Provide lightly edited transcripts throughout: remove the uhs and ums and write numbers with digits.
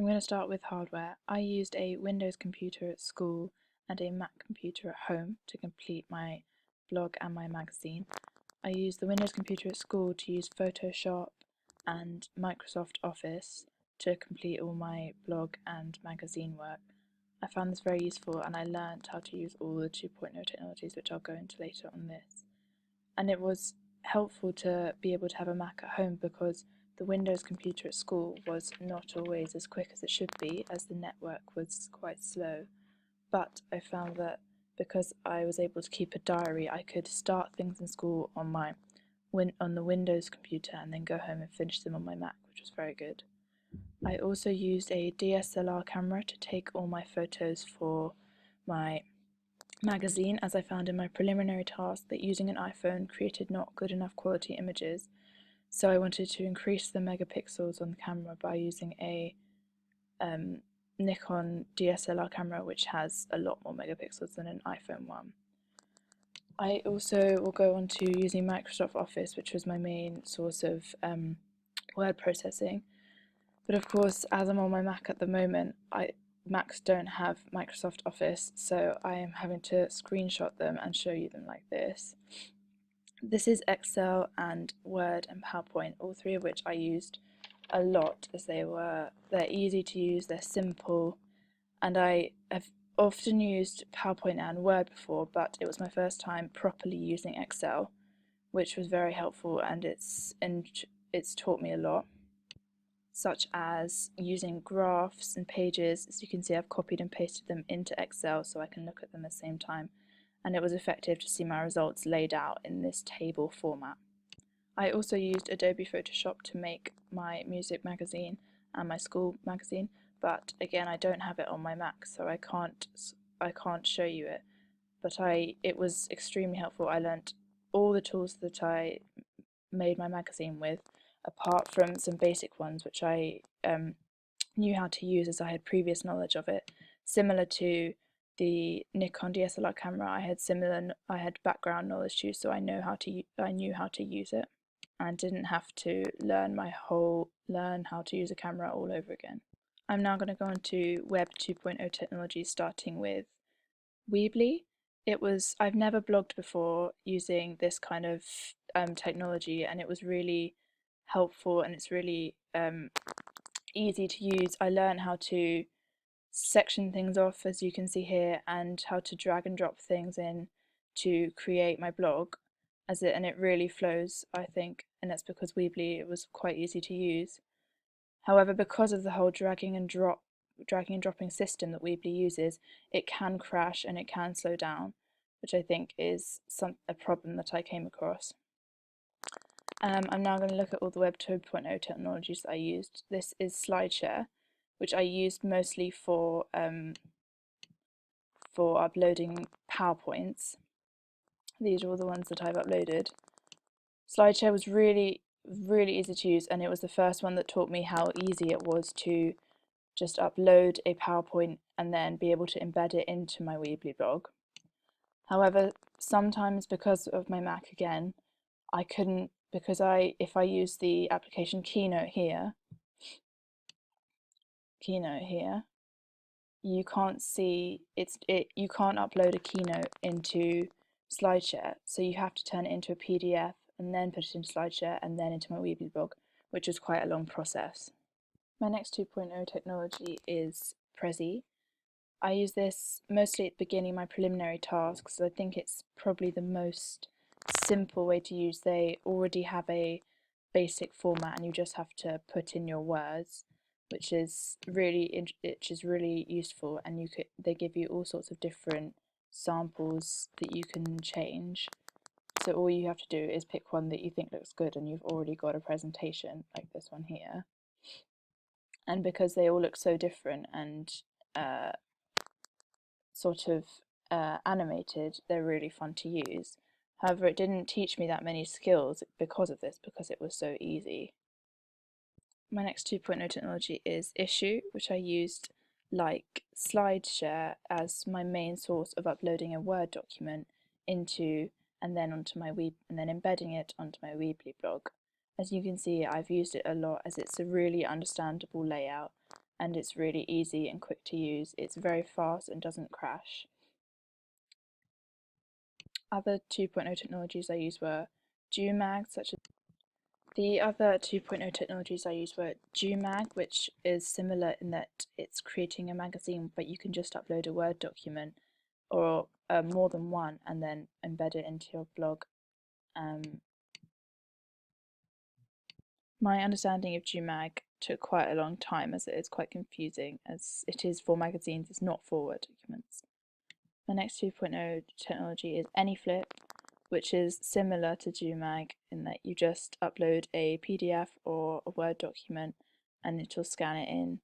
I'm going to start with hardware. I used a Windows computer at school and a Mac computer at home to complete my blog and my magazine. I used the Windows computer at school to use Photoshop and Microsoft Office to complete all my blog and magazine work. I found this very useful and I learned how to use all the 2.0 technologies, which I'll go into later on this. And it was helpful to be able to have a Mac at home because the Windows computer at school was not always as quick as it should be, as the network was quite slow. But I found that because I was able to keep a diary, I could start things in school on the Windows computer and then go home and finish them on my Mac, which was very good. I also used a DSLR camera to take all my photos for my magazine, as I found in my preliminary task that using an iPhone created not good enough quality images. So I wanted to increase the megapixels on the camera by using a Nikon DSLR camera, which has a lot more megapixels than an iPhone one. I also will go on to using Microsoft Office, which was my main source of word processing. But of course, as I'm on my Mac at the moment, Macs don't have Microsoft Office, so I am having to screenshot them and show you them like this. This is Excel and Word and PowerPoint, all three of which I used a lot as they're easy to use, they're simple, and I have often used PowerPoint and Word before, but it was my first time properly using Excel, which was very helpful, and it's taught me a lot, such as using graphs and pages. As you can see, I've copied and pasted them into Excel so I can look at them at the same time, and it was effective to see my results laid out in this table format. I also used Adobe Photoshop to make my music magazine and my school magazine, but again I don't have it on my Mac, so I can't show you it. But it was extremely helpful. I learnt all the tools that I made my magazine with, apart from some basic ones which I knew how to use as I had previous knowledge of it. Similar to the Nikon DSLR camera, I had background knowledge too, so I knew how to use it, and didn't have to learn how to use a camera all over again. I'm now going to go on to Web 2.0 technology, starting with Weebly. I've never blogged before using this kind of technology, and it was really helpful, and it's really easy to use. I learned how to section things off, as you can see here, and how to drag and drop things in to create my blog, and it really flows, I think, and that's because Weebly, it was quite easy to use. However, because of the whole dragging and dropping system that Weebly uses, it can crash and it can slow down, which I think is a problem that I came across. I'm now going to look at all the Web 2.0 technologies that I used. This is SlideShare, which I used mostly for uploading PowerPoints. These are all the ones that I've uploaded. SlideShare was really easy to use, and it was the first one that taught me how easy it was to just upload a PowerPoint and then be able to embed it into my Weebly blog. However, sometimes because of my Mac again, I couldn't, because if I use the application Keynote here, you can't see you can't upload a Keynote into SlideShare, so you have to turn it into a PDF and then put it into SlideShare and then into my Weebly blog, which is quite a long process. My next 2.0 technology is Prezi. I use this mostly at the beginning of my preliminary tasks, so I think it's probably the most simple way to use. They already have a basic format and you just have to put in your words, which is really useful, and they give you all sorts of different samples that you can change. So all you have to do is pick one that you think looks good, and you've already got a presentation like this one here. And because they all look so different and animated, they're really fun to use. However, it didn't teach me that many skills because of this, because it was so easy. My next 2.0 technology is Issue, which I used like SlideShare as my main source of uploading a Word document into and then embedding it onto my Weebly blog. As you can see, I've used it a lot as it's a really understandable layout, and it's really easy and quick to use. It's very fast and doesn't crash. Other 2.0 technologies I used were Gmag, such as the other 2.0 technologies I used were Gmag, which is similar in that it's creating a magazine, but you can just upload a Word document or more than one and then embed it into your blog. My understanding of Gmag took quite a long time, as it is quite confusing, as it is for magazines, it's not for Word documents. My next 2.0 technology is AnyFlip, which is similar to Gmag in that you just upload a PDF or a Word document and it'll scan it in,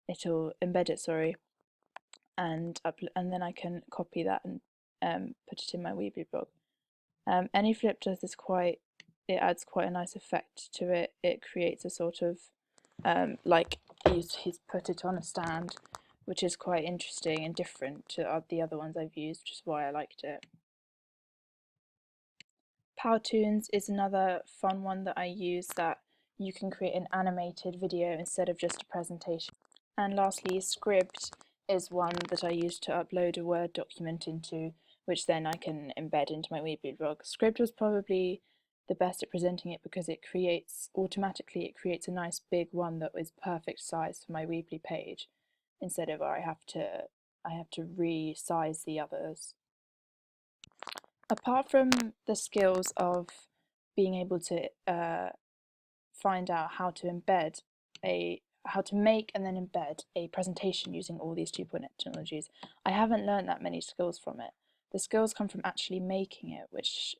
it'll embed it, sorry, and then I can copy that and put it in my Weebly blog. AnyFlip does this it adds quite a nice effect to it. It creates a sort of like he's put it on a stand, which is quite interesting and different to the other ones I've used, which is why I liked it. Powtoons is another fun one that I use, that you can create an animated video instead of just a presentation. And lastly, Scribd is one that I use to upload a Word document into, which then I can embed into my Weebly blog. Scribd was probably the best at presenting it because it creates a nice big one that is perfect size for my Weebly page, instead of where I have to resize the others. Apart from the skills of being able to find out how to make and then embed a presentation using all these 2.0 technologies, I haven't learned that many skills from it. The skills come from actually making it, which